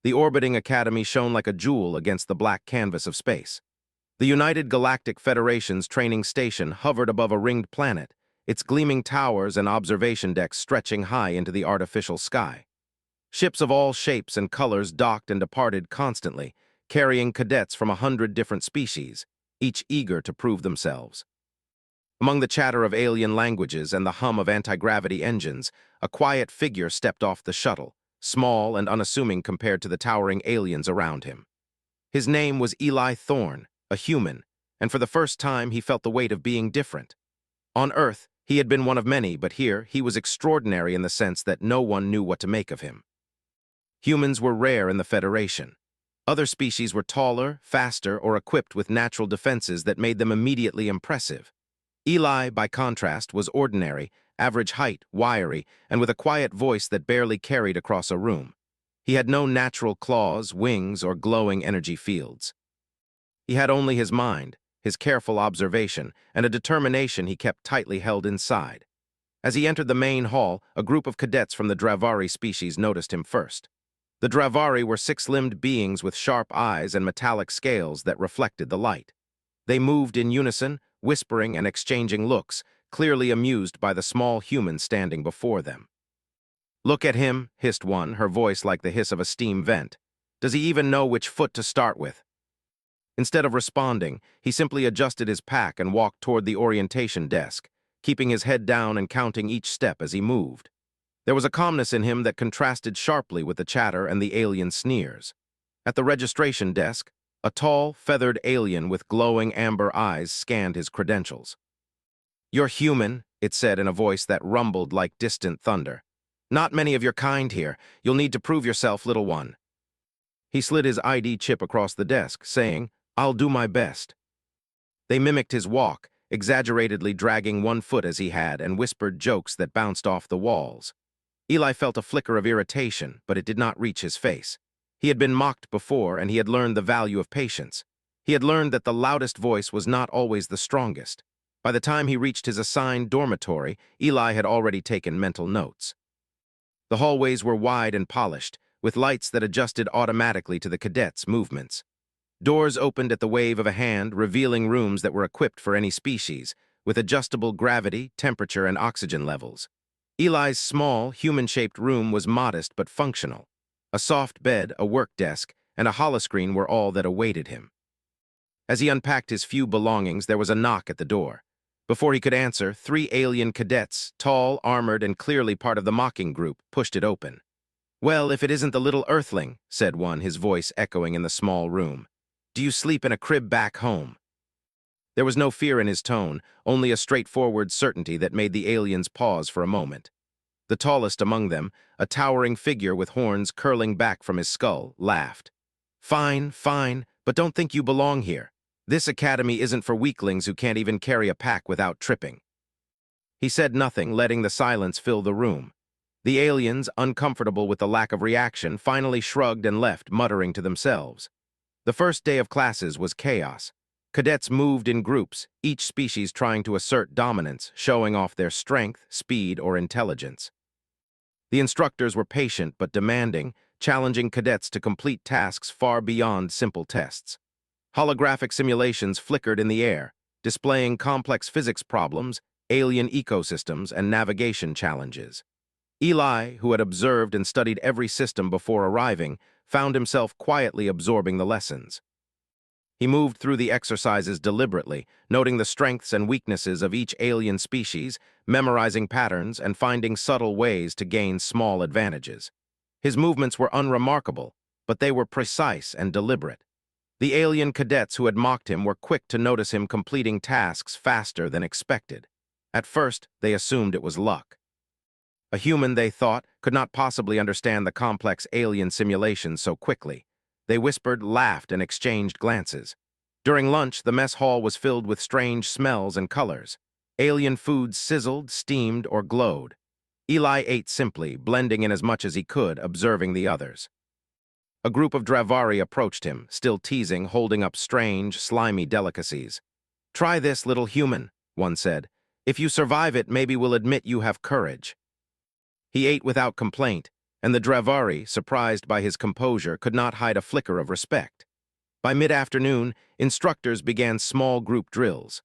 The orbiting academy shone like a jewel against the black canvas of space. The United Galactic Federation's training station hovered above a ringed planet, its gleaming towers and observation decks stretching high into the artificial sky. Ships of all shapes and colors docked and departed constantly, carrying cadets from 100 different species, each eager to prove themselves. Among the chatter of alien languages and the hum of anti-gravity engines, a quiet figure stepped off the shuttle, small and unassuming compared to the towering aliens around him. His name was Eli Thorne, a human, and for the first time he felt the weight of being different. On Earth, he had been one of many, but here he was extraordinary in the sense that no one knew what to make of him. Humans were rare in the Federation. Other species were taller, faster, or equipped with natural defenses that made them immediately impressive. Eli, by contrast, was ordinary, average height, wiry, and with a quiet voice that barely carried across a room. He had no natural claws, wings, or glowing energy fields. He had only his mind, his careful observation, and a determination he kept tightly held inside. As he entered the main hall, a group of cadets from the Dravari species noticed him first. The Dravari were six-limbed beings with sharp eyes and metallic scales that reflected the light. They moved in unison, whispering and exchanging looks, clearly amused by the small human standing before them. "Look at him," hissed one, her voice like the hiss of a steam vent. "Does he even know which foot to start with?" Instead of responding, he simply adjusted his pack and walked toward the orientation desk, keeping his head down and counting each step as he moved. There was a calmness in him that contrasted sharply with the chatter and the alien sneers. At the registration desk, a tall, feathered alien with glowing amber eyes scanned his credentials. "You're human," it said in a voice that rumbled like distant thunder. "Not many of your kind here. You'll need to prove yourself, little one." He slid his ID chip across the desk, saying, "I'll do my best." They mimicked his walk, exaggeratedly dragging one foot as he had, and whispered jokes that bounced off the walls. Eli felt a flicker of irritation, but it did not reach his face. He had been mocked before, and he had learned the value of patience. He had learned that the loudest voice was not always the strongest. By the time he reached his assigned dormitory, Eli had already taken mental notes. The hallways were wide and polished, with lights that adjusted automatically to the cadets' movements. Doors opened at the wave of a hand, revealing rooms that were equipped for any species, with adjustable gravity, temperature, and oxygen levels. Eli's small, human-shaped room was modest but functional. A soft bed, a work desk, and a holoscreen were all that awaited him. As he unpacked his few belongings, there was a knock at the door. Before he could answer, 3 alien cadets, tall, armored, and clearly part of the mocking group, pushed it open. "Well, if it isn't the little earthling," said one, his voice echoing in the small room. "Do you sleep in a crib back home?" There was no fear in his tone, only a straightforward certainty that made the aliens pause for a moment. The tallest among them, a towering figure with horns curling back from his skull, laughed. "Fine, fine, but don't think you belong here. This academy isn't for weaklings who can't even carry a pack without tripping." He said nothing, letting the silence fill the room. The aliens, uncomfortable with the lack of reaction, finally shrugged and left, muttering to themselves. The first day of classes was chaos. Cadets moved in groups, each species trying to assert dominance, showing off their strength, speed, or intelligence. The instructors were patient but demanding, challenging cadets to complete tasks far beyond simple tests. Holographic simulations flickered in the air, displaying complex physics problems, alien ecosystems, and navigation challenges. Eli, who had observed and studied every system before arriving, found himself quietly absorbing the lessons. He moved through the exercises deliberately, noting the strengths and weaknesses of each alien species, memorizing patterns, and finding subtle ways to gain small advantages. His movements were unremarkable, but they were precise and deliberate. The alien cadets who had mocked him were quick to notice him completing tasks faster than expected. At first, they assumed it was luck. A human, they thought, could not possibly understand the complex alien simulations so quickly. They whispered, laughed, and exchanged glances. During lunch, the mess hall was filled with strange smells and colors. Alien foods sizzled, steamed, or glowed. Eli ate simply, blending in as much as he could, observing the others. A group of Dravari approached him, still teasing, holding up strange, slimy delicacies. "Try this, little human," one said. "If you survive it, maybe we'll admit you have courage." He ate without complaint, and the Dravari, surprised by his composure, could not hide a flicker of respect. By mid-afternoon, instructors began small group drills.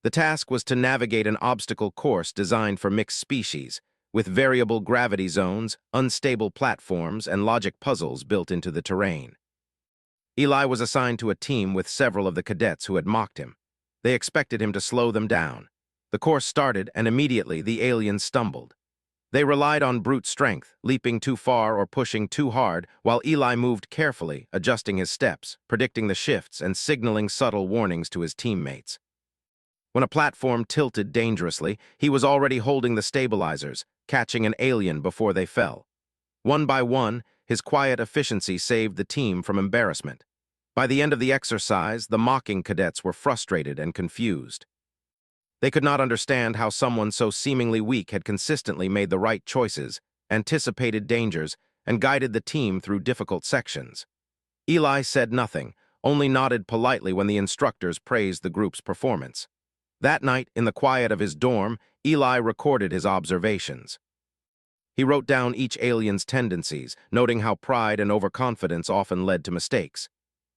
The task was to navigate an obstacle course designed for mixed species, with variable gravity zones, unstable platforms, and logic puzzles built into the terrain. Eli was assigned to a team with several of the cadets who had mocked him. They expected him to slow them down. The course started, and immediately the aliens stumbled. They relied on brute strength, leaping too far or pushing too hard, while Eli moved carefully, adjusting his steps, predicting the shifts, and signaling subtle warnings to his teammates. When a platform tilted dangerously, he was already holding the stabilizers, catching an alien before they fell. One by one, his quiet efficiency saved the team from embarrassment. By the end of the exercise, the mocking cadets were frustrated and confused. They could not understand how someone so seemingly weak had consistently made the right choices, anticipated dangers, and guided the team through difficult sections. Eli said nothing, only nodded politely when the instructors praised the group's performance. That night, in the quiet of his dorm, Eli recorded his observations. He wrote down each alien's tendencies, noting how pride and overconfidence often led to mistakes.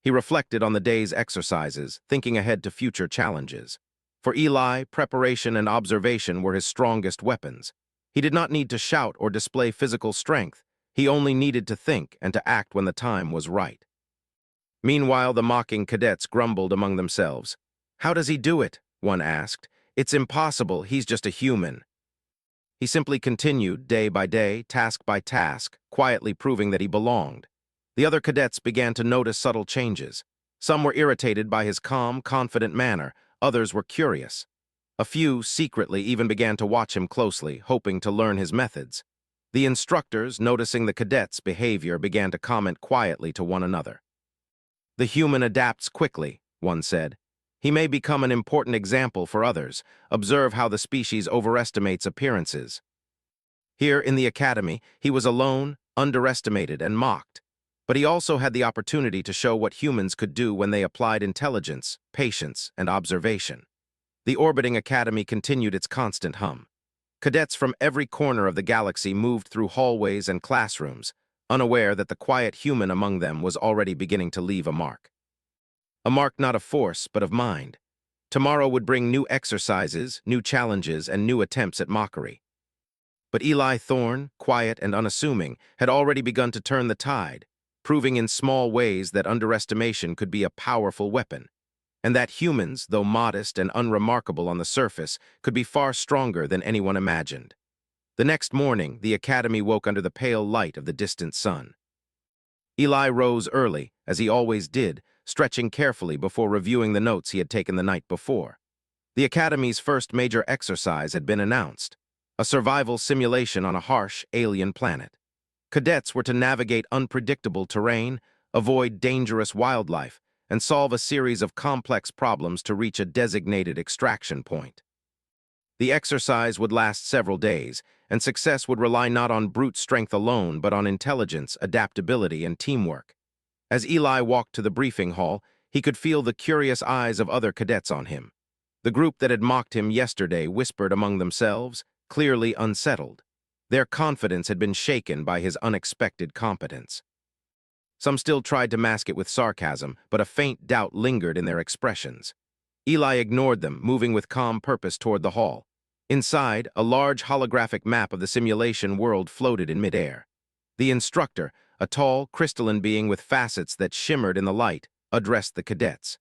He reflected on the day's exercises, thinking ahead to future challenges. For Eli, preparation and observation were his strongest weapons. He did not need to shout or display physical strength. He only needed to think and to act when the time was right. Meanwhile, the mocking cadets grumbled among themselves. "How does he do it?" one asked. "It's impossible, he's just a human." He simply continued, day by day, task by task, quietly proving that he belonged. The other cadets began to notice subtle changes. Some were irritated by his calm, confident manner. Others were curious. A few, secretly, even began to watch him closely, hoping to learn his methods. The instructors, noticing the cadets' behavior, began to comment quietly to one another. "The human adapts quickly," one said. "He may become an important example for others. Observe how the species overestimates appearances." Here in the academy, he was alone, underestimated, and mocked. But he also had the opportunity to show what humans could do when they applied intelligence, patience, and observation. The orbiting academy continued its constant hum. Cadets from every corner of the galaxy moved through hallways and classrooms, unaware that the quiet human among them was already beginning to leave a mark. A mark not of force, but of mind. Tomorrow would bring new exercises, new challenges, and new attempts at mockery. But Eli Thorne, quiet and unassuming, had already begun to turn the tide, proving in small ways that underestimation could be a powerful weapon, and that humans, though modest and unremarkable on the surface, could be far stronger than anyone imagined. The next morning, the academy woke under the pale light of the distant sun. Eli rose early, as he always did, stretching carefully before reviewing the notes he had taken the night before. The academy's first major exercise had been announced, a survival simulation on a harsh, alien planet. Cadets were to navigate unpredictable terrain, avoid dangerous wildlife, and solve a series of complex problems to reach a designated extraction point. The exercise would last several days, and success would rely not on brute strength alone, but on intelligence, adaptability, and teamwork. As Eli walked to the briefing hall, he could feel the curious eyes of other cadets on him. The group that had mocked him yesterday whispered among themselves, clearly unsettled. Their confidence had been shaken by his unexpected competence. Some still tried to mask it with sarcasm, but a faint doubt lingered in their expressions. Eli ignored them, moving with calm purpose toward the hall. Inside, a large holographic map of the simulation world floated in midair. The instructor, a tall, crystalline being with facets that shimmered in the light, addressed the cadets.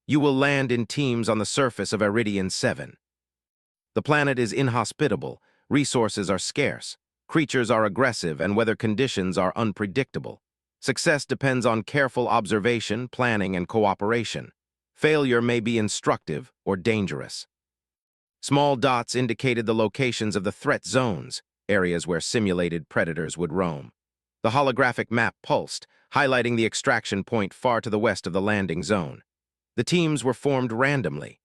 "You will land in teams on the surface of Iridian 7. The planet is inhospitable, resources are scarce, creatures are aggressive, and weather conditions are unpredictable. Success depends on careful observation, planning, and cooperation. Failure may be instructive or dangerous." Small dots indicated the locations of the threat zones, areas where simulated predators would roam. The holographic map pulsed, highlighting the extraction point far to the west of the landing zone. The teams were formed randomly.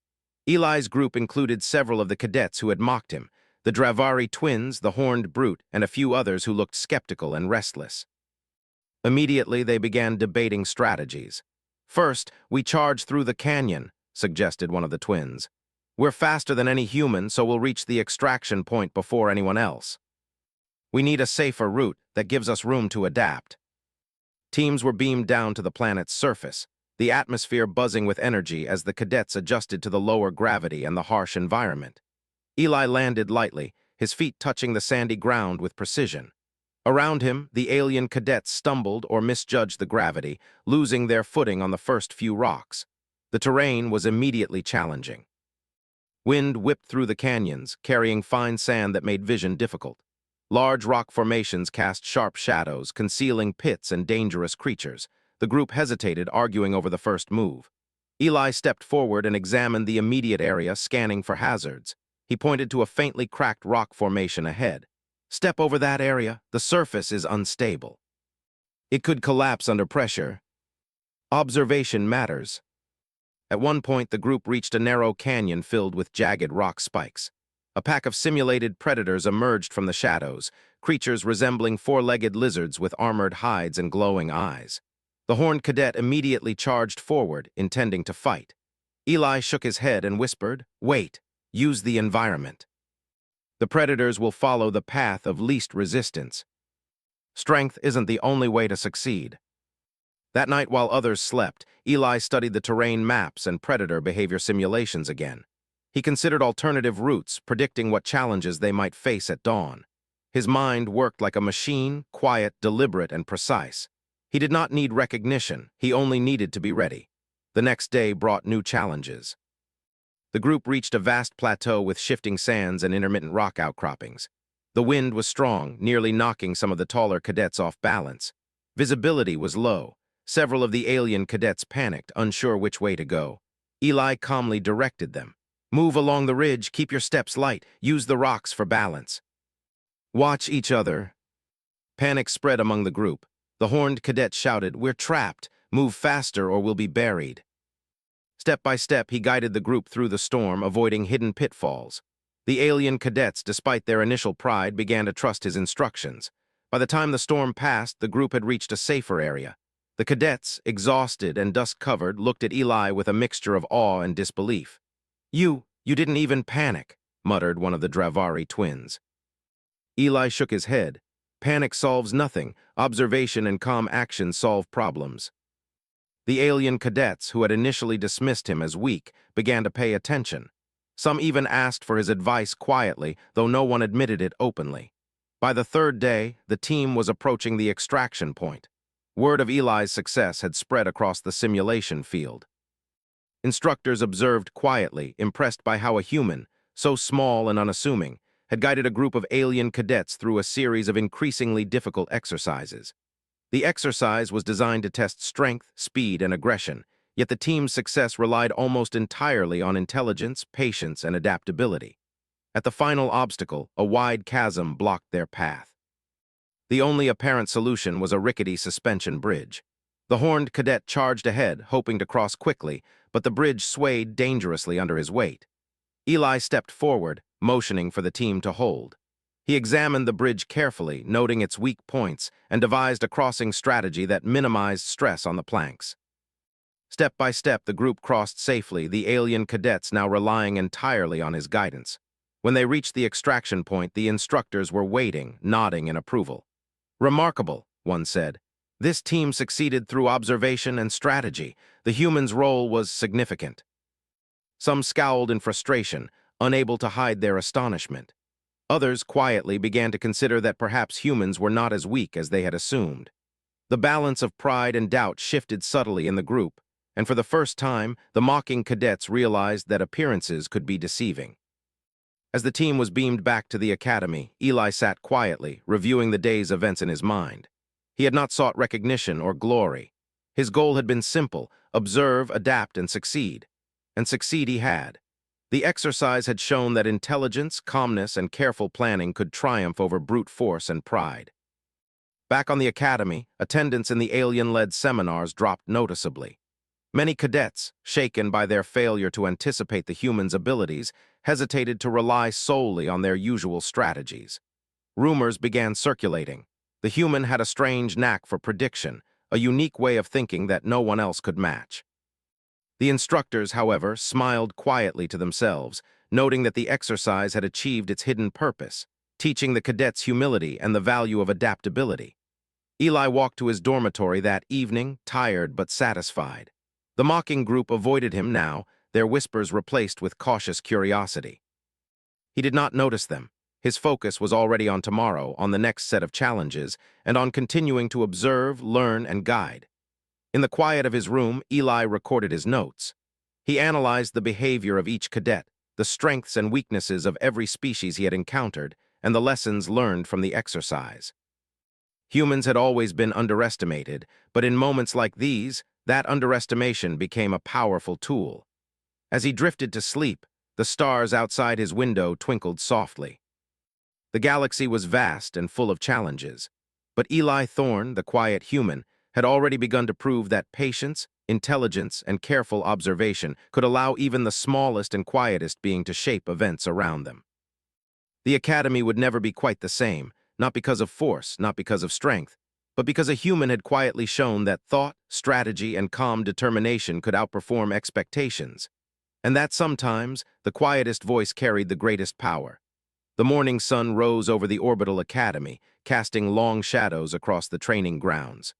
Eli's group included several of the cadets who had mocked him, the Dravari twins, the Horned Brute, and a few others who looked skeptical and restless. Immediately, they began debating strategies. "First, we charge through the canyon," suggested one of the twins. "We're faster than any human, so we'll reach the extraction point before anyone else." We need a safer route that gives us room to adapt. Teams were beamed down to the planet's surface, the atmosphere buzzing with energy as the cadets adjusted to the lower gravity and the harsh environment. Eli landed lightly, his feet touching the sandy ground with precision. Around him, the alien cadets stumbled or misjudged the gravity, losing their footing on the first few rocks. The terrain was immediately challenging. Wind whipped through the canyons, carrying fine sand that made vision difficult. Large rock formations cast sharp shadows, concealing pits and dangerous creatures. The group hesitated, arguing over the first move. Eli stepped forward and examined the immediate area, scanning for hazards. He pointed to a faintly cracked rock formation ahead. "Step over that area. The surface is unstable. It could collapse under pressure. Observation matters." At one point, the group reached a narrow canyon filled with jagged rock spikes. A pack of simulated predators emerged from the shadows, creatures resembling four-legged lizards with armored hides and glowing eyes. The horned cadet immediately charged forward, intending to fight. Eli shook his head and whispered, "Wait, use the environment. The predators will follow the path of least resistance. Strength isn't the only way to succeed." That night, while others slept, Eli studied the terrain maps and predator behavior simulations again. He considered alternative routes, predicting what challenges they might face at dawn. His mind worked like a machine, quiet, deliberate, and precise. He did not need recognition, he only needed to be ready. The next day brought new challenges. The group reached a vast plateau with shifting sands and intermittent rock outcroppings. The wind was strong, nearly knocking some of the taller cadets off balance. Visibility was low. Several of the alien cadets panicked, unsure which way to go. Eli calmly directed them. "Move along the ridge, keep your steps light, use the rocks for balance. Watch each other." Panic spread among the group. The horned cadet shouted, "We're trapped. Move faster or we'll be buried." Step by step, he guided the group through the storm, avoiding hidden pitfalls. The alien cadets, despite their initial pride, began to trust his instructions. By the time the storm passed, the group had reached a safer area. The cadets, exhausted and dust-covered, looked at Eli with a mixture of awe and disbelief. You didn't even panic," muttered one of the Dravari twins. Eli shook his head. "Panic solves nothing. Observation and calm action solve problems." The alien cadets, who had initially dismissed him as weak, began to pay attention. Some even asked for his advice quietly, though no one admitted it openly. By the third day, the team was approaching the extraction point. Word of Eli's success had spread across the simulation field. Instructors observed quietly, impressed by how a human, so small and unassuming, had guided a group of alien cadets through a series of increasingly difficult exercises. The exercise was designed to test strength, speed, and aggression, yet the team's success relied almost entirely on intelligence, patience, and adaptability. At the final obstacle, a wide chasm blocked their path. The only apparent solution was a rickety suspension bridge. The horned cadet charged ahead, hoping to cross quickly, but the bridge swayed dangerously under his weight. Eli stepped forward, motioning for the team to hold. He examined the bridge carefully, noting its weak points, and devised a crossing strategy that minimized stress on the planks. Step by step, the group crossed safely, the alien cadets now relying entirely on his guidance. When they reached the extraction point, the instructors were waiting, nodding in approval. "Remarkable," one said. "This team succeeded through observation and strategy. The humans' role was significant." Some scowled in frustration, unable to hide their astonishment. Others quietly began to consider that perhaps humans were not as weak as they had assumed. The balance of pride and doubt shifted subtly in the group, and for the first time, the mocking cadets realized that appearances could be deceiving. As the team was beamed back to the academy, Eli sat quietly, reviewing the day's events in his mind. He had not sought recognition or glory. His goal had been simple: observe, adapt, and succeed. And succeed he had. The exercise had shown that intelligence, calmness, and careful planning could triumph over brute force and pride. Back on the academy, attendance in the alien-led seminars dropped noticeably. Many cadets, shaken by their failure to anticipate the humans' abilities, hesitated to rely solely on their usual strategies. Rumors began circulating. The human had a strange knack for prediction, a unique way of thinking that no one else could match. The instructors, however, smiled quietly to themselves, noting that the exercise had achieved its hidden purpose. teaching the cadets humility and the value of adaptability. Eli walked to his dormitory that evening, tired but satisfied. The mocking group avoided him now, their whispers replaced with cautious curiosity. He did not notice them. His focus was already on tomorrow, on the next set of challenges, and on continuing to observe, learn, and guide. In the quiet of his room, Eli recorded his notes. He analyzed the behavior of each cadet, the strengths and weaknesses of every species he had encountered, and the lessons learned from the exercise. Humans had always been underestimated, but in moments like these, that underestimation became a powerful tool. As he drifted to sleep, the stars outside his window twinkled softly. The galaxy was vast and full of challenges, but Eli Thorne, the quiet human, had already begun to prove that patience, intelligence, and careful observation could allow even the smallest and quietest being to shape events around them. The academy would never be quite the same, not because of force, not because of strength, but because a human had quietly shown that thought, strategy, and calm determination could outperform expectations, and that sometimes the quietest voice carried the greatest power. The morning sun rose over the orbital academy, casting long shadows across the training grounds.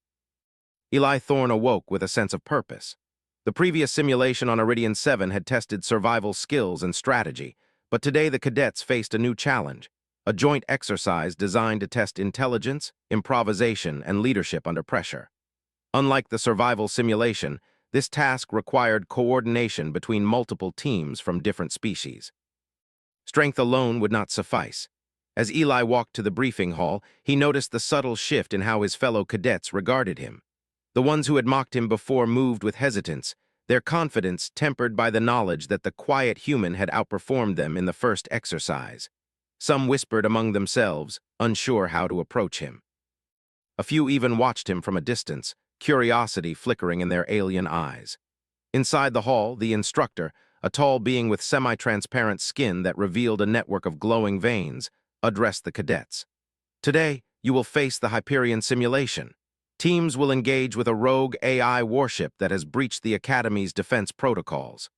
Eli Thorne awoke with a sense of purpose. The previous simulation on Iridian 7 had tested survival skills and strategy, but today the cadets faced a new challenge, a joint exercise designed to test intelligence, improvisation, and leadership under pressure. Unlike the survival simulation, this task required coordination between multiple teams from different species. Strength alone would not suffice. As Eli walked to the briefing hall, he noticed the subtle shift in how his fellow cadets regarded him. The ones who had mocked him before moved with hesitance, their confidence tempered by the knowledge that the quiet human had outperformed them in the first exercise. Some whispered among themselves, unsure how to approach him. A few even watched him from a distance, curiosity flickering in their alien eyes. Inside the hall, the instructor, a tall being with semi-transparent skin that revealed a network of glowing veins, addressed the cadets. Today, you will face the Hyperion simulation. Teams will engage with a rogue AI warship that has breached the Academy's defense protocols.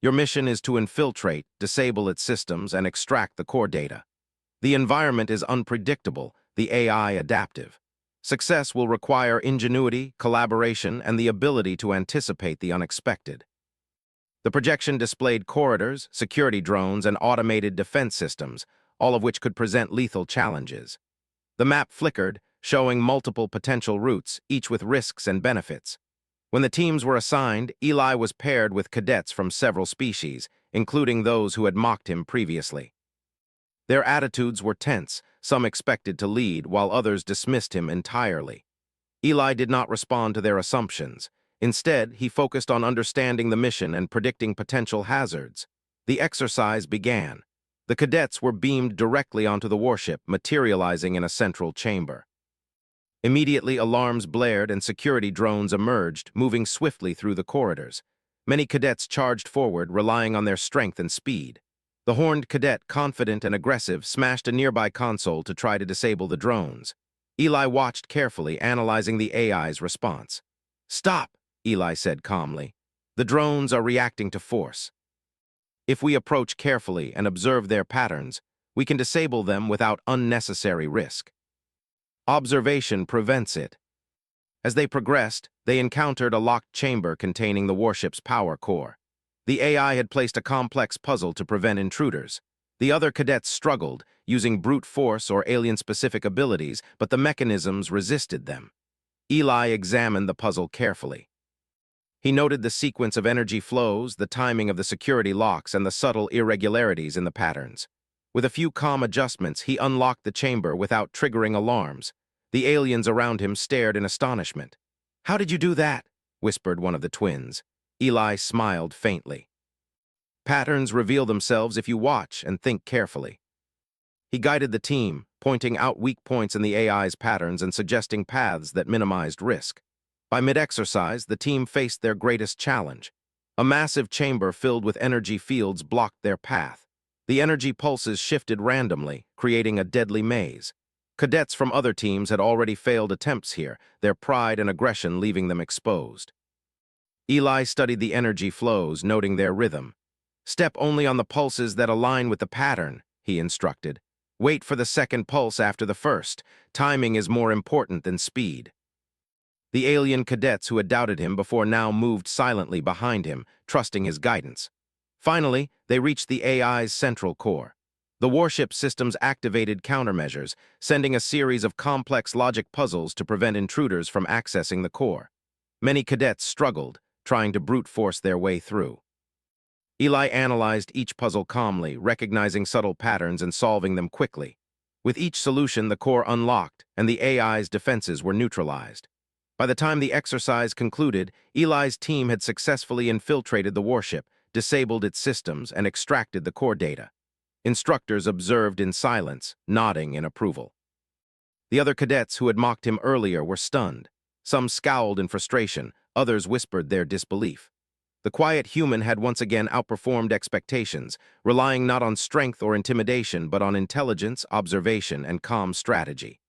Your mission is to infiltrate, disable its systems, and extract the core data. The environment is unpredictable, the AI adaptive. Success will require ingenuity, collaboration, and the ability to anticipate the unexpected. The projection displayed corridors, security drones, and automated defense systems, all of which could present lethal challenges. The map flickered, showing multiple potential routes, each with risks and benefits. When the teams were assigned, Eli was paired with cadets from several species, including those who had mocked him previously. Their attitudes were tense, some expected to lead, while others dismissed him entirely. Eli did not respond to their assumptions. Instead, he focused on understanding the mission and predicting potential hazards. The exercise began. The cadets were beamed directly onto the warship, materializing in a central chamber. Immediately, alarms blared and security drones emerged, moving swiftly through the corridors. Many cadets charged forward, relying on their strength and speed. The horned cadet, confident and aggressive, smashed a nearby console to try to disable the drones. Eli watched carefully, analyzing the AI's response. "Stop," Eli said calmly. "The drones are reacting to force. If we approach carefully and observe their patterns, we can disable them without unnecessary risk. Observation prevents it." As they progressed, they encountered a locked chamber containing the warship's power core. The AI had placed a complex puzzle to prevent intruders. The other cadets struggled, using brute force or alien-specific abilities, but the mechanisms resisted them. Eli examined the puzzle carefully. He noted the sequence of energy flows, the timing of the security locks, and the subtle irregularities in the patterns. With a few calm adjustments, he unlocked the chamber without triggering alarms. The aliens around him stared in astonishment. "How did you do that?" whispered one of the twins. Eli smiled faintly. "Patterns reveal themselves if you watch and think carefully." He guided the team, pointing out weak points in the AI's patterns and suggesting paths that minimized risk. By mid-exercise, the team faced their greatest challenge. A massive chamber filled with energy fields blocked their path. The energy pulses shifted randomly, creating a deadly maze. Cadets from other teams had already failed attempts here, their pride and aggression leaving them exposed. Eli studied the energy flows, noting their rhythm. "Step only on the pulses that align with the pattern," he instructed. Wait for the second pulse after the first. Timing is more important than speed. The alien cadets who had doubted him before now moved silently behind him, trusting his guidance. Finally, they reached the AI's central core. The warship systems activated countermeasures, sending a series of complex logic puzzles to prevent intruders from accessing the core. Many cadets struggled, trying to brute force their way through. Eli analyzed each puzzle calmly, recognizing subtle patterns and solving them quickly. With each solution, the core unlocked, and the AI's defenses were neutralized. By the time the exercise concluded, Eli's team had successfully infiltrated the warship, disabled its systems, and extracted the core data. Instructors observed in silence, nodding in approval. The other cadets who had mocked him earlier were stunned. Some scowled in frustration, others whispered their disbelief. The quiet human had once again outperformed expectations, relying not on strength or intimidation but on intelligence, observation, and calm strategy.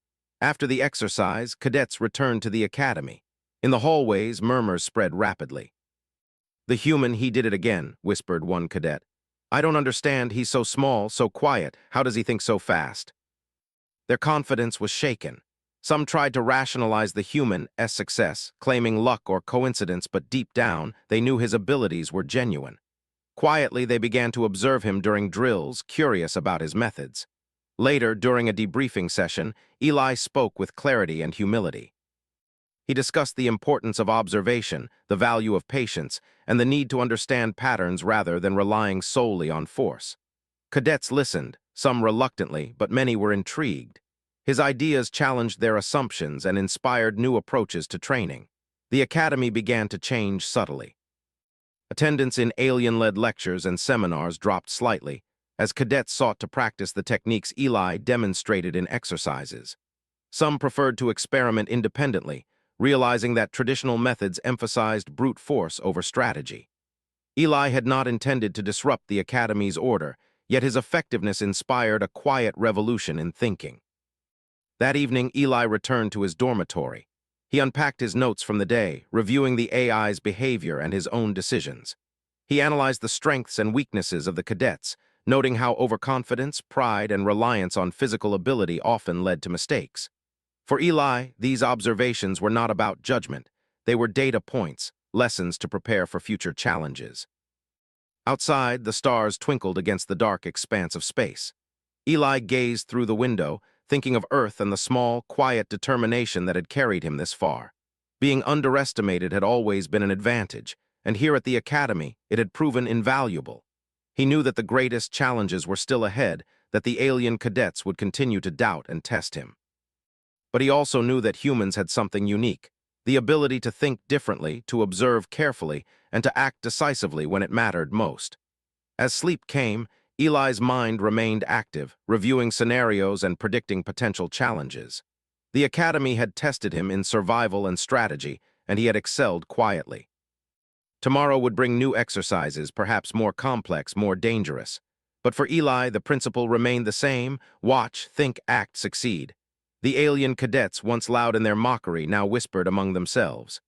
After the exercise, cadets returned to the academy. In the hallways, murmurs spread rapidly. "The human, he did it again," whispered one cadet. "I don't understand, he's so small, so quiet. How does he think so fast?" Their confidence was shaken. Some tried to rationalize the human's success, claiming luck or coincidence, but deep down, they knew his abilities were genuine. Quietly, they began to observe him during drills, curious about his methods. Later, during a debriefing session, Eli spoke with clarity and humility. He discussed the importance of observation, the value of patience, and the need to understand patterns rather than relying solely on force. Cadets listened, some reluctantly, but many were intrigued. His ideas challenged their assumptions and inspired new approaches to training. The academy began to change subtly. Attendance in alien-led lectures and seminars dropped slightly, as cadets sought to practice the techniques Eli demonstrated in exercises. Some preferred to experiment independently, realizing that traditional methods emphasized brute force over strategy. Eli had not intended to disrupt the academy's order, yet his effectiveness inspired a quiet revolution in thinking. That evening, Eli returned to his dormitory. He unpacked his notes from the day, reviewing the AI's behavior and his own decisions. He analyzed the strengths and weaknesses of the cadets, noting how overconfidence, pride, and reliance on physical ability often led to mistakes. For Eli, these observations were not about judgment. They were data points, lessons to prepare for future challenges. Outside, the stars twinkled against the dark expanse of space. Eli gazed through the window, thinking of Earth and the small, quiet determination that had carried him this far. Being underestimated had always been an advantage, and here at the academy, it had proven invaluable. He knew that the greatest challenges were still ahead, that the alien cadets would continue to doubt and test him. But he also knew that humans had something unique, the ability to think differently, to observe carefully, and to act decisively when it mattered most. As sleep came, Eli's mind remained active, reviewing scenarios and predicting potential challenges. The academy had tested him in survival and strategy, and he had excelled quietly. Tomorrow would bring new exercises, perhaps more complex, more dangerous. But for Eli, the principle remained the same: watch, think, act, succeed. The alien cadets, once loud in their mockery, now whispered among themselves.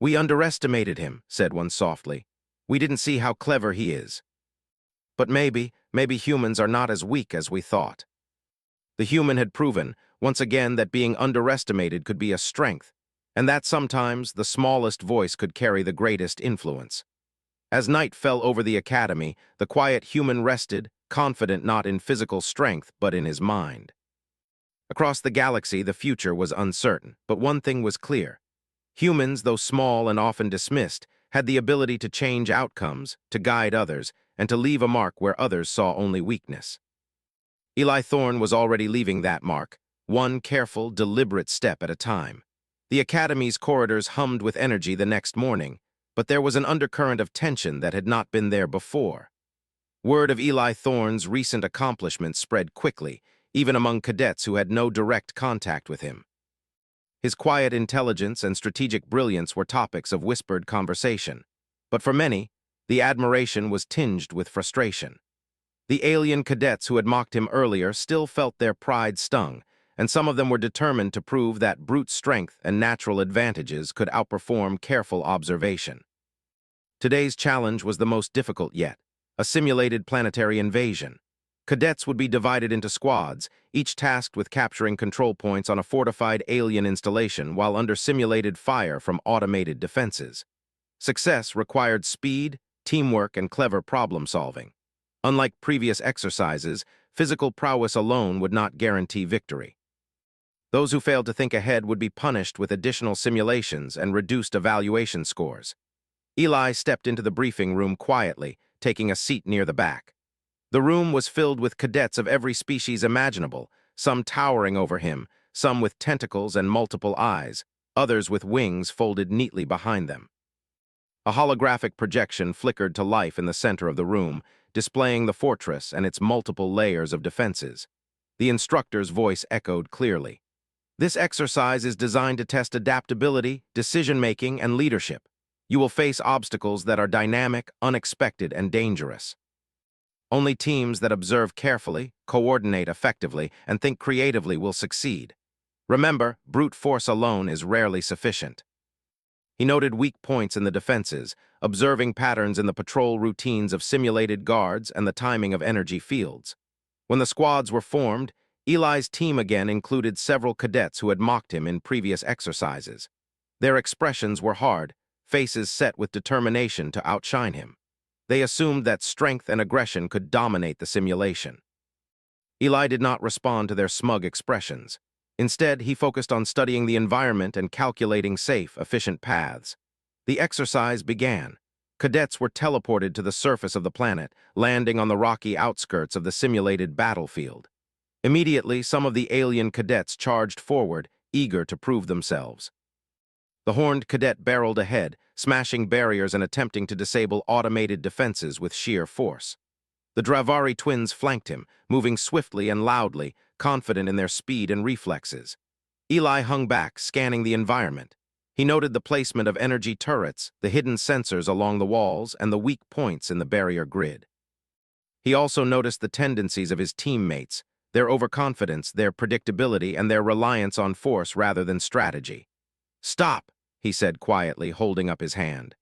"We underestimated him," said one softly. "We didn't see how clever he is." But maybe humans are not as weak as we thought. The human had proven, once again, that being underestimated could be a strength, and that sometimes the smallest voice could carry the greatest influence. As night fell over the academy, the quiet human rested, confident not in physical strength, but in his mind. Across the galaxy, the future was uncertain, but one thing was clear. Humans, though small and often dismissed, had the ability to change outcomes, to guide others, and to leave a mark where others saw only weakness. Eli Thorne was already leaving that mark, one careful, deliberate step at a time. The academy's corridors hummed with energy the next morning, but there was an undercurrent of tension that had not been there before. Word of Eli Thorne's recent accomplishments spread quickly, even among cadets who had no direct contact with him. His quiet intelligence and strategic brilliance were topics of whispered conversation, but for many, the admiration was tinged with frustration. The alien cadets who had mocked him earlier still felt their pride stung, and some of them were determined to prove that brute strength and natural advantages could outperform careful observation. Today's challenge was the most difficult yet, a simulated planetary invasion. Cadets would be divided into squads, each tasked with capturing control points on a fortified alien installation while under simulated fire from automated defenses. Success required speed, teamwork, and clever problem-solving. Unlike previous exercises, physical prowess alone would not guarantee victory. Those who failed to think ahead would be punished with additional simulations and reduced evaluation scores. Eli stepped into the briefing room quietly, taking a seat near the back. The room was filled with cadets of every species imaginable, some towering over him, some with tentacles and multiple eyes, others with wings folded neatly behind them. A holographic projection flickered to life in the center of the room, displaying the fortress and its multiple layers of defenses. The instructor's voice echoed clearly. This exercise is designed to test adaptability, decision-making, and leadership. You will face obstacles that are dynamic, unexpected, and dangerous. Only teams that observe carefully, coordinate effectively, and think creatively will succeed. Remember, brute force alone is rarely sufficient. He noted weak points in the defenses, observing patterns in the patrol routines of simulated guards and the timing of energy fields. When the squads were formed, Eli's team again included several cadets who had mocked him in previous exercises. Their expressions were hard, faces set with determination to outshine him. They assumed that strength and aggression could dominate the simulation. Eli did not respond to their smug expressions. Instead, he focused on studying the environment and calculating safe, efficient paths. The exercise began. Cadets were teleported to the surface of the planet, landing on the rocky outskirts of the simulated battlefield. Immediately, some of the alien cadets charged forward, eager to prove themselves. The horned cadet barreled ahead, smashing barriers and attempting to disable automated defenses with sheer force. The Dravari twins flanked him, moving swiftly and loudly, confident in their speed and reflexes. Eli hung back, scanning the environment. He noted the placement of energy turrets, the hidden sensors along the walls, and the weak points in the barrier grid. He also noticed the tendencies of his teammates, their overconfidence, their predictability, and their reliance on force rather than strategy. "Stop," he said quietly, holding up his hand.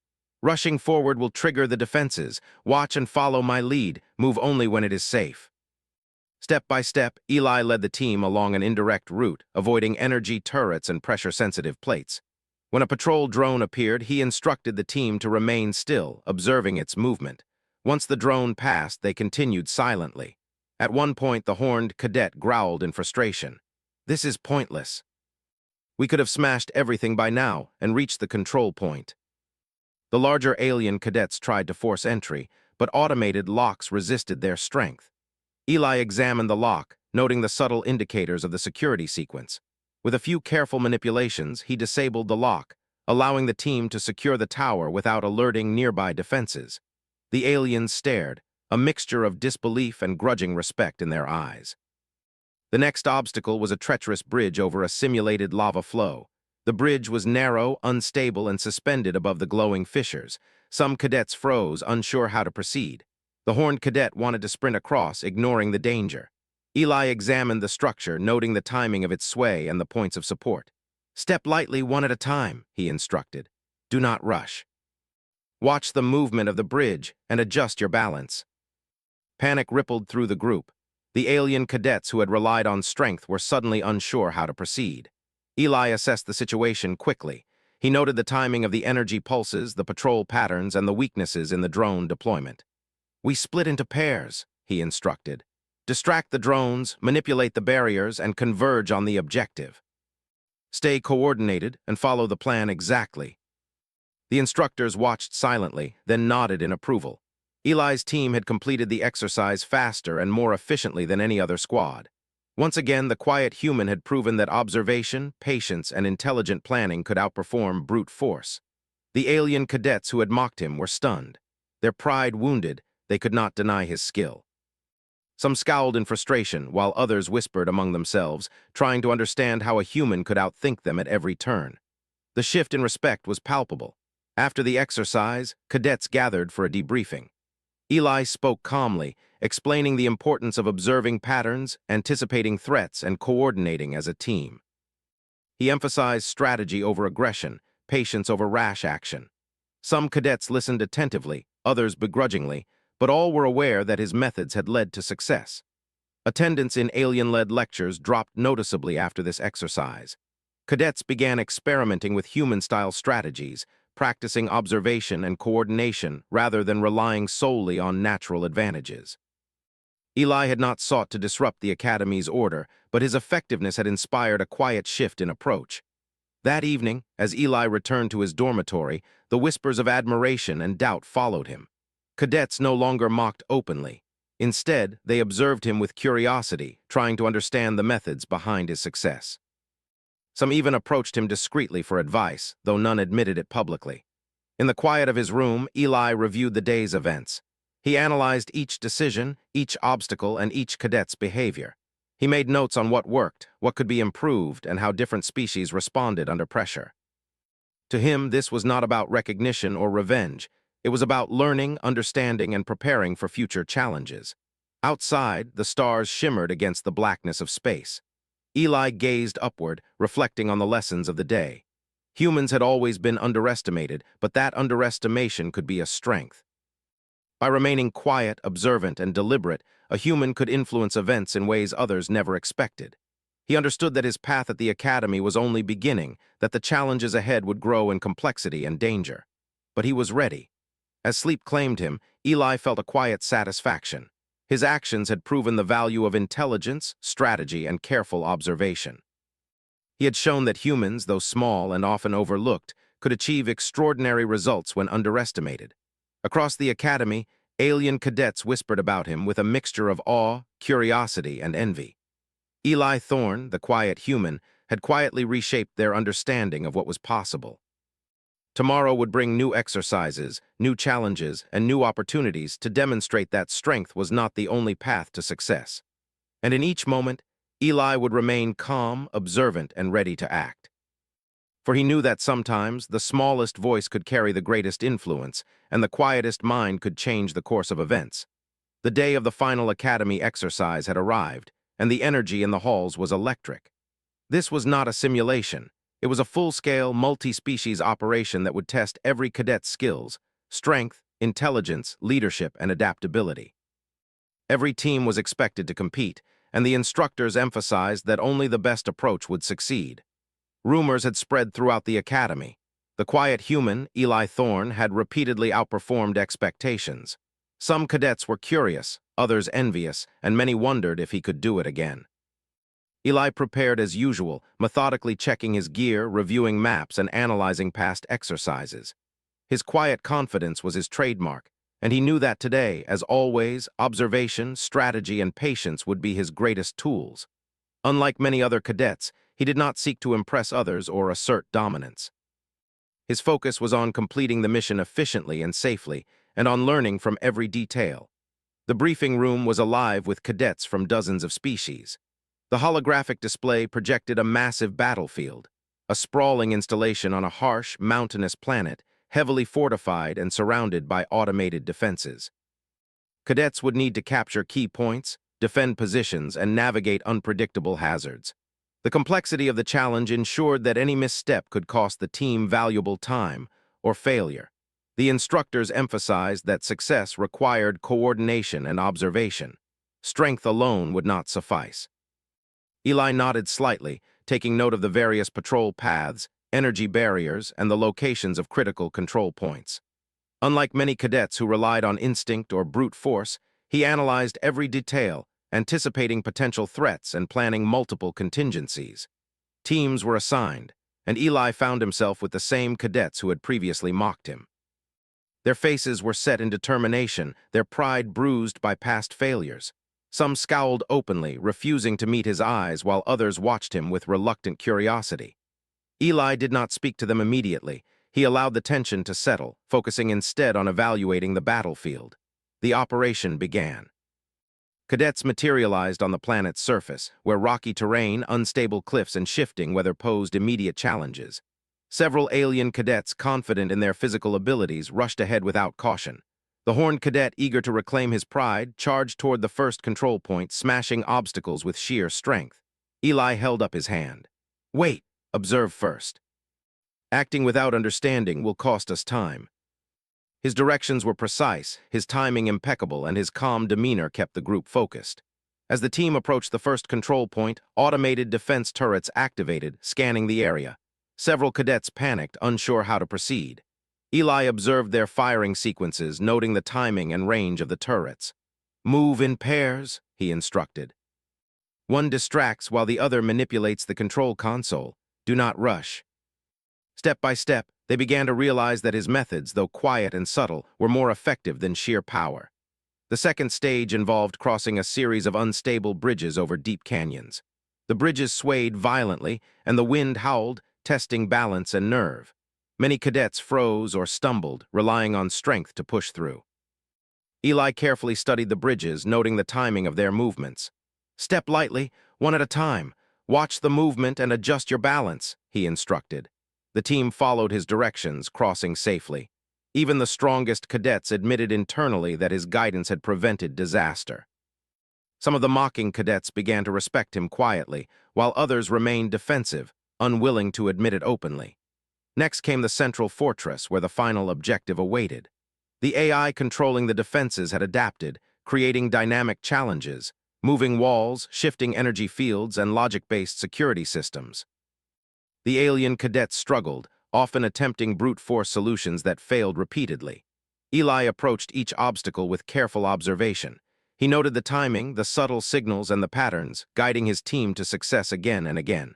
"Rushing forward will trigger the defenses. Watch and follow my lead. Move only when it is safe." Step by step, Eli led the team along an indirect route, avoiding energy turrets and pressure-sensitive plates. When a patrol drone appeared, he instructed the team to remain still, observing its movement. Once the drone passed, they continued silently. At one point, the horned cadet growled in frustration. "This is pointless. We could have smashed everything by now and reached the control point." The larger alien cadets tried to force entry, but automated locks resisted their strength. Eli examined the lock, noting the subtle indicators of the security sequence. With a few careful manipulations, he disabled the lock, allowing the team to secure the tower without alerting nearby defenses. The aliens stared, a mixture of disbelief and grudging respect in their eyes. The next obstacle was a treacherous bridge over a simulated lava flow. The bridge was narrow, unstable, and suspended above the glowing fissures. Some cadets froze, unsure how to proceed. The horned cadet wanted to sprint across, ignoring the danger. Eli examined the structure, noting the timing of its sway and the points of support. "Step lightly, one at a time," he instructed. "Do not rush. Watch the movement of the bridge and adjust your balance." Panic rippled through the group. The alien cadets who had relied on strength were suddenly unsure how to proceed. Eli assessed the situation quickly. He noted the timing of the energy pulses, the patrol patterns, and the weaknesses in the drone deployment. "We split into pairs," he instructed. "Distract the drones, manipulate the barriers, and converge on the objective. Stay coordinated and follow the plan exactly." The instructors watched silently, then nodded in approval. Eli's team had completed the exercise faster and more efficiently than any other squad. Once again, the quiet human had proven that observation, patience, and intelligent planning could outperform brute force. The alien cadets who had mocked him were stunned. Their pride wounded, they could not deny his skill. Some scowled in frustration, while others whispered among themselves, trying to understand how a human could outthink them at every turn. The shift in respect was palpable. After the exercise, cadets gathered for a debriefing. Eli spoke calmly, explaining the importance of observing patterns, anticipating threats, and coordinating as a team. He emphasized strategy over aggression, patience over rash action. Some cadets listened attentively, others begrudgingly, but all were aware that his methods had led to success. Attendance in alien-led lectures dropped noticeably after this exercise. Cadets began experimenting with human-style strategies, practicing observation and coordination rather than relying solely on natural advantages. Eli had not sought to disrupt the Academy's order, but his effectiveness had inspired a quiet shift in approach. That evening, as Eli returned to his dormitory, the whispers of admiration and doubt followed him. Cadets no longer mocked openly. Instead, they observed him with curiosity, trying to understand the methods behind his success. Some even approached him discreetly for advice, though none admitted it publicly. In the quiet of his room, Eli reviewed the day's events. He analyzed each decision, each obstacle, and each cadet's behavior. He made notes on what worked, what could be improved, and how different species responded under pressure. To him, this was not about recognition or revenge. It was about learning, understanding, and preparing for future challenges. Outside, the stars shimmered against the blackness of space. Eli gazed upward, reflecting on the lessons of the day. Humans had always been underestimated, but that underestimation could be a strength. By remaining quiet, observant, and deliberate, a human could influence events in ways others never expected. He understood that his path at the Academy was only beginning, that the challenges ahead would grow in complexity and danger. But he was ready. As sleep claimed him, Eli felt a quiet satisfaction. His actions had proven the value of intelligence, strategy, and careful observation. He had shown that humans, though small and often overlooked, could achieve extraordinary results when underestimated. Across the Academy, alien cadets whispered about him with a mixture of awe, curiosity, and envy. Eli Thorne, the quiet human, had quietly reshaped their understanding of what was possible. Tomorrow would bring new exercises, new challenges, and new opportunities to demonstrate that strength was not the only path to success. And in each moment, Eli would remain calm, observant, and ready to act. For he knew that sometimes the smallest voice could carry the greatest influence, and the quietest mind could change the course of events. The day of the final Academy exercise had arrived, and the energy in the halls was electric. This was not a simulation. It was a full-scale, multi-species operation that would test every cadet's skills, strength, intelligence, leadership, and adaptability. Every team was expected to compete, and the instructors emphasized that only the best approach would succeed. Rumors had spread throughout the Academy. The quiet human, Eli Thorne, had repeatedly outperformed expectations. Some cadets were curious, others envious, and many wondered if he could do it again. Eli prepared as usual, methodically checking his gear, reviewing maps, and analyzing past exercises. His quiet confidence was his trademark, and he knew that today, as always, observation, strategy, and patience would be his greatest tools. Unlike many other cadets, he did not seek to impress others or assert dominance. His focus was on completing the mission efficiently and safely, and on learning from every detail. The briefing room was alive with cadets from dozens of species. The holographic display projected a massive battlefield, a sprawling installation on a harsh, mountainous planet, heavily fortified and surrounded by automated defenses. Cadets would need to capture key points, defend positions, and navigate unpredictable hazards. The complexity of the challenge ensured that any misstep could cost the team valuable time or failure. The instructors emphasized that success required coordination and observation. Strength alone would not suffice. Eli nodded slightly, taking note of the various patrol paths, energy barriers, and the locations of critical control points. Unlike many cadets who relied on instinct or brute force, he analyzed every detail, anticipating potential threats and planning multiple contingencies. Teams were assigned, and Eli found himself with the same cadets who had previously mocked him. Their faces were set in determination, their pride bruised by past failures. Some scowled openly, refusing to meet his eyes, while others watched him with reluctant curiosity. Eli did not speak to them immediately. He allowed the tension to settle, focusing instead on evaluating the battlefield. The operation began. Cadets materialized on the planet's surface, where rocky terrain, unstable cliffs, and shifting weather posed immediate challenges. Several alien cadets, confident in their physical abilities, rushed ahead without caution. The horned cadet, eager to reclaim his pride, charged toward the first control point, smashing obstacles with sheer strength. Eli held up his hand. "Wait, observe first. Acting without understanding will cost us time." His directions were precise, his timing impeccable, and his calm demeanor kept the group focused. As the team approached the first control point, automated defense turrets activated, scanning the area. Several cadets panicked, unsure how to proceed. Eli observed their firing sequences, noting the timing and range of the turrets. "Move in pairs," he instructed. "One distracts while the other manipulates the control console. Do not rush." Step by step, they began to realize that his methods, though quiet and subtle, were more effective than sheer power. The second stage involved crossing a series of unstable bridges over deep canyons. The bridges swayed violently, and the wind howled, testing balance and nerve. Many cadets froze or stumbled, relying on strength to push through. Eli carefully studied the bridges, noting the timing of their movements. "Step lightly, one at a time. Watch the movement and adjust your balance," he instructed. The team followed his directions, crossing safely. Even the strongest cadets admitted internally that his guidance had prevented disaster. Some of the mocking cadets began to respect him quietly, while others remained defensive, unwilling to admit it openly. Next came the central fortress, where the final objective awaited. The AI controlling the defenses had adapted, creating dynamic challenges, moving walls, shifting energy fields, and logic-based security systems. The alien cadets struggled, often attempting brute force solutions that failed repeatedly. Eli approached each obstacle with careful observation. He noted the timing, the subtle signals, and the patterns, guiding his team to success again and again.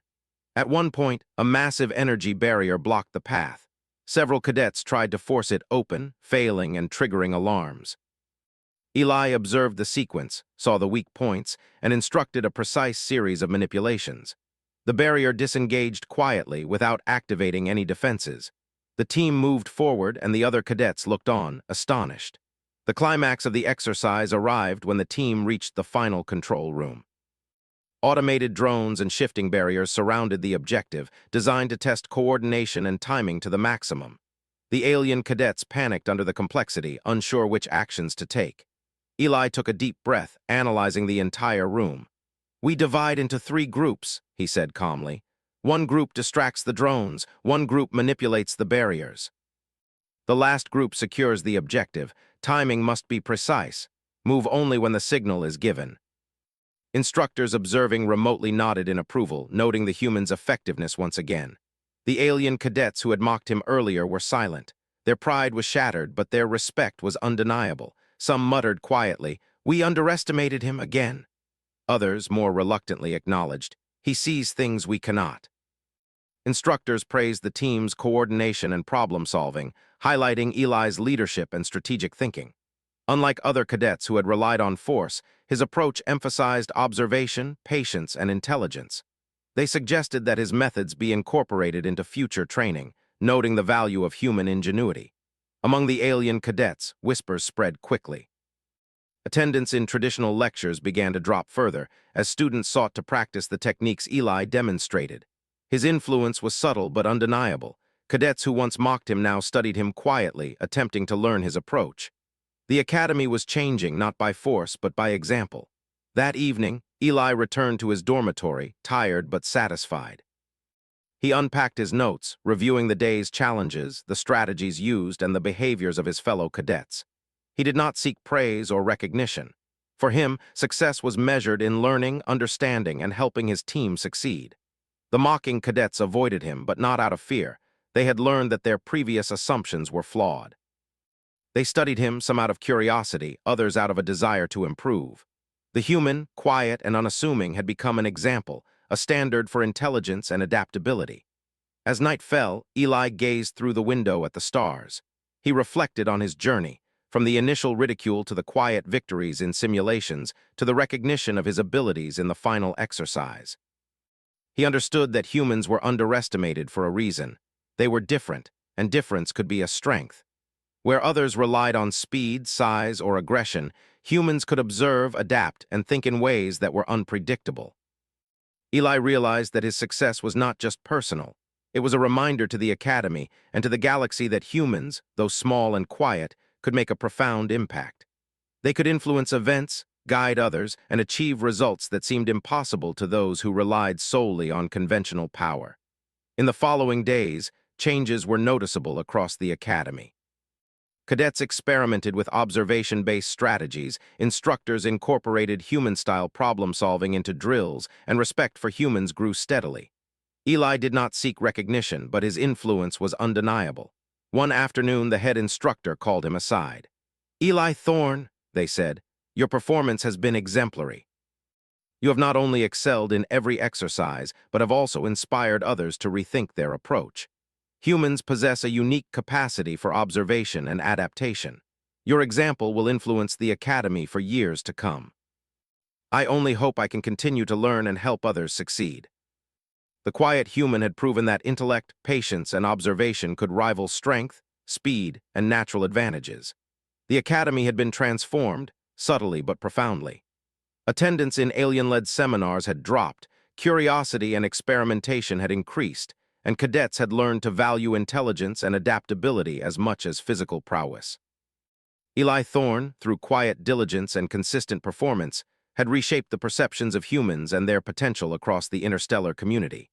At one point, a massive energy barrier blocked the path. Several cadets tried to force it open, failing and triggering alarms. Eli observed the sequence, saw the weak points, and instructed a precise series of manipulations. The barrier disengaged quietly without activating any defenses. The team moved forward and the other cadets looked on, astonished. The climax of the exercise arrived when the team reached the final control room. Automated drones and shifting barriers surrounded the objective, designed to test coordination and timing to the maximum. The alien cadets panicked under the complexity, unsure which actions to take. Eli took a deep breath, analyzing the entire room. "We divide into 3 groups," he said calmly. "One group distracts the drones, one group manipulates the barriers. The last group secures the objective. Timing must be precise. Move only when the signal is given." Instructors observing remotely nodded in approval, noting the human's effectiveness once again. The alien cadets who had mocked him earlier were silent. Their pride was shattered, but their respect was undeniable. Some muttered quietly, "We underestimated him again." Others, more reluctantly, acknowledged, "He sees things we cannot." Instructors praised the team's coordination and problem-solving, highlighting Eli's leadership and strategic thinking. Unlike other cadets who had relied on force, his approach emphasized observation, patience, and intelligence. They suggested that his methods be incorporated into future training, noting the value of human ingenuity. Among the alien cadets, whispers spread quickly. Attendance in traditional lectures began to drop further as students sought to practice the techniques Eli demonstrated. His influence was subtle but undeniable. Cadets who once mocked him now studied him quietly, attempting to learn his approach. The academy was changing not by force but by example. That evening, Eli returned to his dormitory, tired but satisfied. He unpacked his notes, reviewing the day's challenges, the strategies used, and the behaviors of his fellow cadets. He did not seek praise or recognition. For him, success was measured in learning, understanding, and helping his team succeed. The mocking cadets avoided him, but not out of fear. They had learned that their previous assumptions were flawed. They studied him, some out of curiosity, others out of a desire to improve. The human, quiet and unassuming, had become an example, a standard for intelligence and adaptability. As night fell, Eli gazed through the window at the stars. He reflected on his journey, from the initial ridicule to the quiet victories in simulations to the recognition of his abilities in the final exercise. He understood that humans were underestimated for a reason. They were different, and difference could be a strength. Where others relied on speed, size, or aggression, humans could observe, adapt, and think in ways that were unpredictable. Eli realized that his success was not just personal. It was a reminder to the Academy and to the galaxy that humans, though small and quiet, could make a profound impact. They could influence events, guide others, and achieve results that seemed impossible to those who relied solely on conventional power. In the following days, changes were noticeable across the Academy. Cadets experimented with observation-based strategies, instructors incorporated human-style problem-solving into drills, and respect for humans grew steadily. Eli did not seek recognition, but his influence was undeniable. One afternoon, the head instructor called him aside. "Eli Thorne," they said, "your performance has been exemplary. You have not only excelled in every exercise, but have also inspired others to rethink their approach. Humans possess a unique capacity for observation and adaptation. Your example will influence the Academy for years to come. I only hope I can continue to learn and help others succeed." The quiet human had proven that intellect, patience, and observation could rival strength, speed, and natural advantages. The Academy had been transformed, subtly but profoundly. Attendance in alien-led seminars had dropped, curiosity and experimentation had increased, and cadets had learned to value intelligence and adaptability as much as physical prowess. Eli Thorne, through quiet diligence and consistent performance, had reshaped the perceptions of humans and their potential across the interstellar community.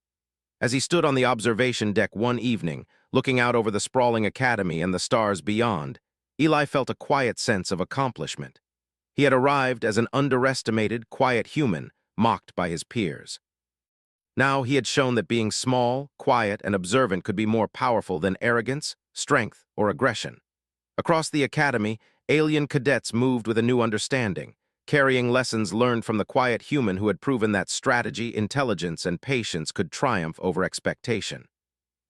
As he stood on the observation deck one evening, looking out over the sprawling academy and the stars beyond, Eli felt a quiet sense of accomplishment. He had arrived as an underestimated, quiet human, mocked by his peers. Now he had shown that being small, quiet, and observant could be more powerful than arrogance, strength, or aggression. Across the academy, alien cadets moved with a new understanding, carrying lessons learned from the quiet human who had proven that strategy, intelligence, and patience could triumph over expectation.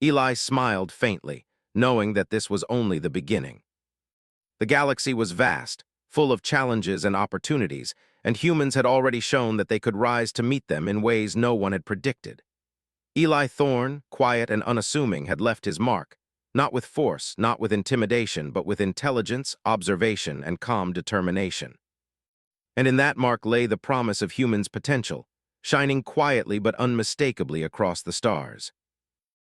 Eli smiled faintly, knowing that this was only the beginning. The galaxy was vast, full of challenges and opportunities, and humans had already shown that they could rise to meet them in ways no one had predicted. Eli Thorne, quiet and unassuming, had left his mark, not with force, not with intimidation, but with intelligence, observation, and calm determination. And in that mark lay the promise of humans' potential, shining quietly but unmistakably across the stars.